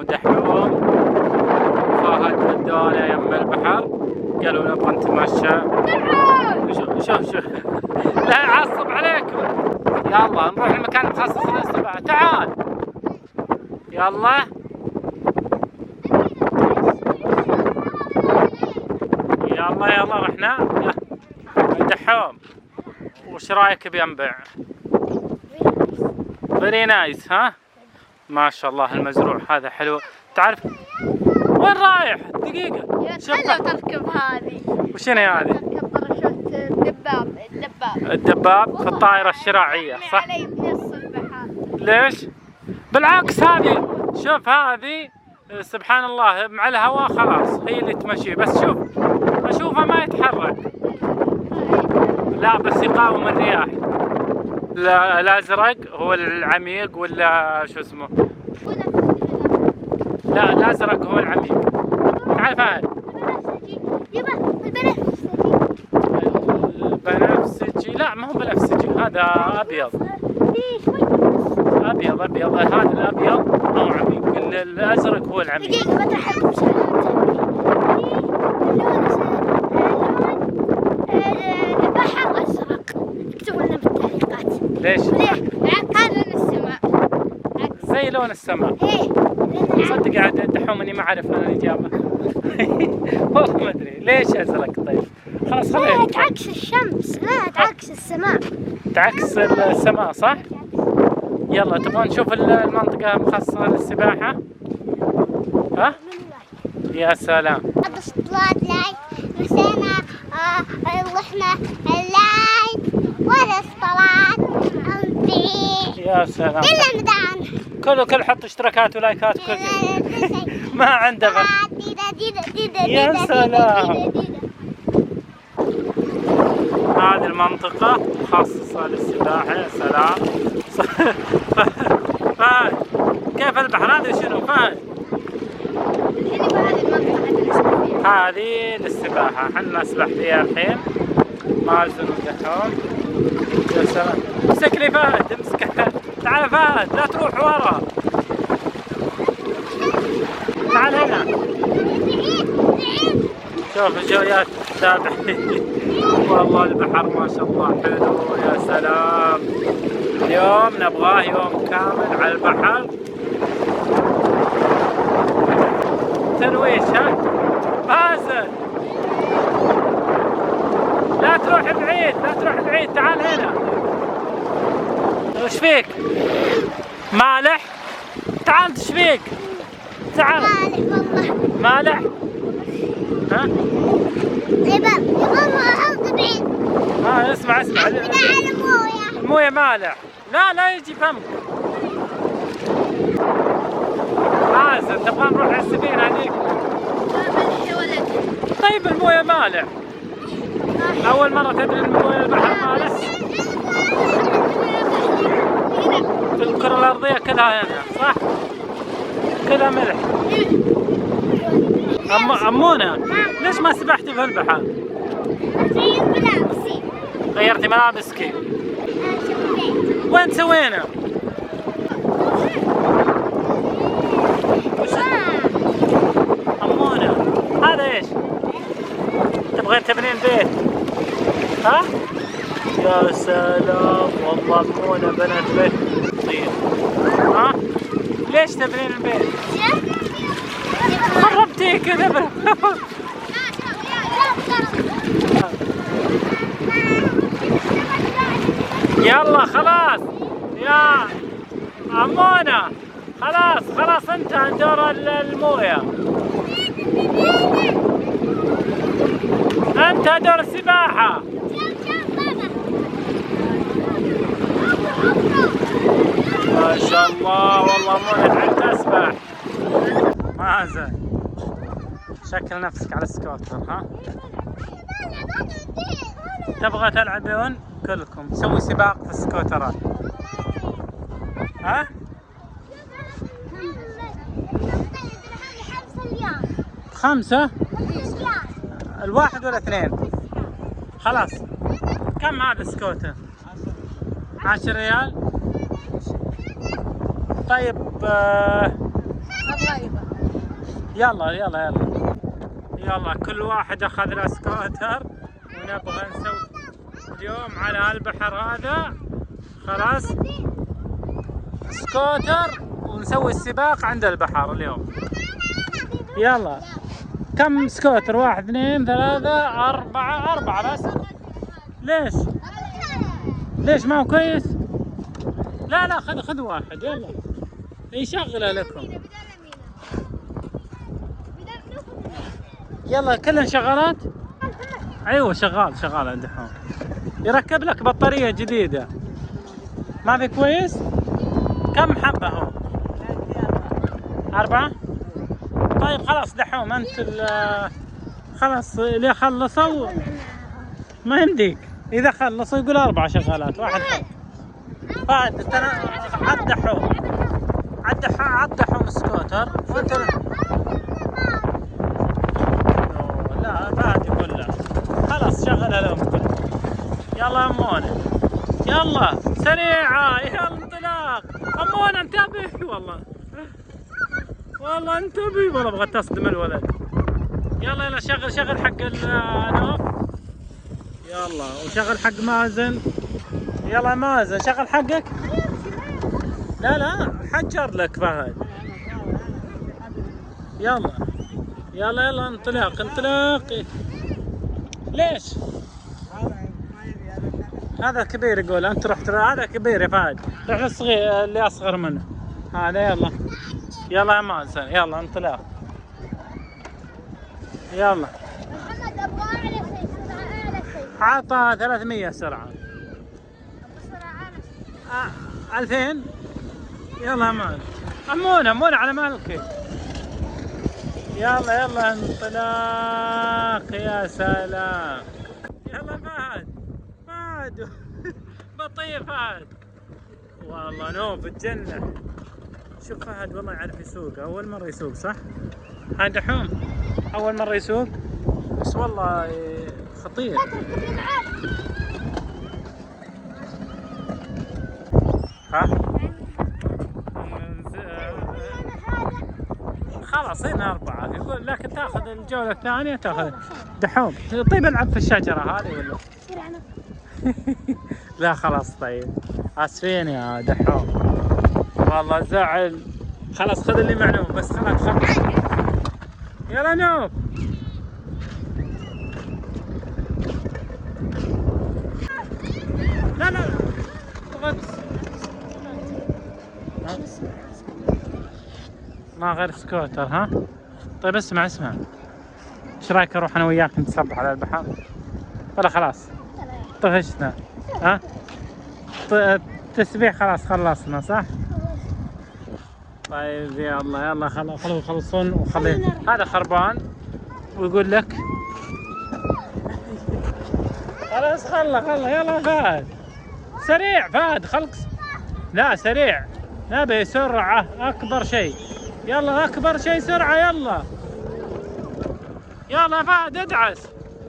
ودحوم فهد ودونا يم البحر، قالوا نبغى نتمشى. شوف لا يعصب عليكم. يلا نروح المكان المخصص للسباحة. تعال يلا. يلا رحنا. دحوم وش رايك بينبع؟ فيري نايس. ها ما شاء الله المزروع هذا حلو. تعرف وين رايح؟ دقيقة. حلو تركب هذه. وشنو هذه؟ تركب باراشوت الدباب في الطائرة الشراعية صح؟ علي بنص البحر. ليش؟ بالعكس هذه شوف هذه سبحان الله مع الهواء خلاص هي اللي تمشي. بس شوف اشوفه ما يتحرك. لا بس يقاوم الرياح. الازرق هو العميق ولا شو اسمه؟ لا الازرق هو العميق. تعال فهد. البنفسجي لا ما هو بنفسجي هذا ابيض. هذا الابيض او عميق. الازرق هو العميق. دقيقة ما تحب البحر ازرق. اكتبوا لنا بالتعليقات. ليش؟ هذا لون السماء. زي لون السماء. صدق عاد دحوم اني ما اعرف انا الاجابه. والله ما ادري ليش ازرق. طيب خلاص خلينا. تعكس الشمس. لا تعكس السماء. تعكس السماء صح؟ يلا تبغون نشوف المنطقة المخصصة للسباحة؟ ها؟ يا سلام. بس طلعت لاي نسينا رحنا اللاي ولا طلعت بعيد. يا سلام. إلا مدان. كل حط اشتراكات ولايكات كل شيء. ما عنده يا سلام. هذه المنطقة مخصصة للسباحة. يا سلام. فهد كيف البحر هذا شنو فهد؟ هذه للسباحة حنا نسبح فيها الحين. مازن ودحوم. يا سلام. امسك لي فهد امسك. تعال فهد لا تروح ورا. تعال هنا. شوف الجويات تابعين. والله البحر ما شاء الله حلو. يا سلام. اليوم نبغاه يوم كامل على البحر. ترويش. ها مازن لا تروح بعيد. تعال هنا. وش فيك؟ مالح؟ تعال ايش فيك؟ تعال. مالح والله. مالح؟ ها؟ يبا الأرض بعيد. اسمع المويه مالح. لا يجي فمك. مازن تبغى نروح على السفينة هذيك؟ طيب المويه مالح. أول مرة تدري المويه البحر مالح؟ في الكرة الأرضية كلها هنا صح؟ كلها ملح. أمونة ليش ما سبحتي في البحر؟ غيرتي ملابسك. وين سوينا؟ أمونة هذا ايش؟ تبغين تبنين بيت؟ ها؟ يا سلام والله أمونة بنت بيت طيب. ها؟ ليش تبنين البيت؟ خربتيه كذا. يلا خلاص يا أمونة. خلاص انتهى دور الموية. انتهى دور السباحة. ما شاء الله والله أمونة تعبت أسبح. مازن شكل نفسك على السكوتر. ها تبغى تلعبون كلكم سوي سباق في السكوترات. ها 5 الواحد ولا 2؟ خلاص كم هذا السكوتر؟ 10 ريال. طيب يلا يلا يلا يلا، كل واحد اخذ له سكوتر ونبغى نسوي اليوم على البحر هذا. خلاص سكوتر ونسوي السباق عند البحر اليوم. يلا كم سكوتر؟ 1 2 3 4 4 بس. ليش؟ ليش ما هو كويس؟ لا لا خذ واحد يلا يشغله لكم. يلا كلن شغالات؟ ايوه شغال عند حوم. يركب لك بطارية جديدة. ما في كويس؟ كم حبة هو؟ 4؟ طيب خلاص دحوم انت خلاص اللي خلصوا ما يمديك. اذا خلصوا يقول 4 شغالات. واحد فهد عد دحوم عد دحوم سكوتر وانت. لا فهد يقول لا خلاص شغلها لهم كلهم. يلا امونه يلا سريعة يلا انطلاق. امونه انتبه والله انتبه والله ابغى تصدم الولد. يلا شغل حق النوف. يلا وشغل حق مازن. يلا مازن شغل حقك. لا حجر لك فهد. يلا انطلاق. ليش؟ هذا كبير يقول انت رحت. هذا كبير يا فهد، روح للصغير اللي اصغر منه هذا. يلا يا مازن يلا انطلاق. يلا محمد ابغى اعلى شيء، اعلى شيء. عطى 300 سرعة. 2000. يلا يا مازن امونه على مالك. يلا انطلاق. يا سلام. يلا فهد بطيء فهد والله نوف الجنة. شوف فهد والله يعرف يسوق. أول مرة يسوق صح؟ هذا دحوم أول مرة يسوق بس والله خطير. ها؟ خلاص هنا 4 يقول لكن تاخذ الجولة الثانية تاخذ دحوم. طيب العب في الشجرة هذه ولا؟ لا خلاص طيب اسفين يا دحوم والله زعل. خلاص خذ اللي معلوم بس خلاص. يلا نوف. لا ما غير سكوتر. ها طيب اسمع ايش رايك اروح انا وياك نتسبح على البحر ولا خلاص طفشنا؟ ها التسبيح خلاص خلصنا صح؟ طيب يلا خلوا يخلصون وخلي هذا خربان ويقول لك خلاص خله يلا فهد سريع. فهد خلق لا سريع نبي سرعة أكبر شيء. يلا أكبر شيء سرعة. يلا فهد ادعس.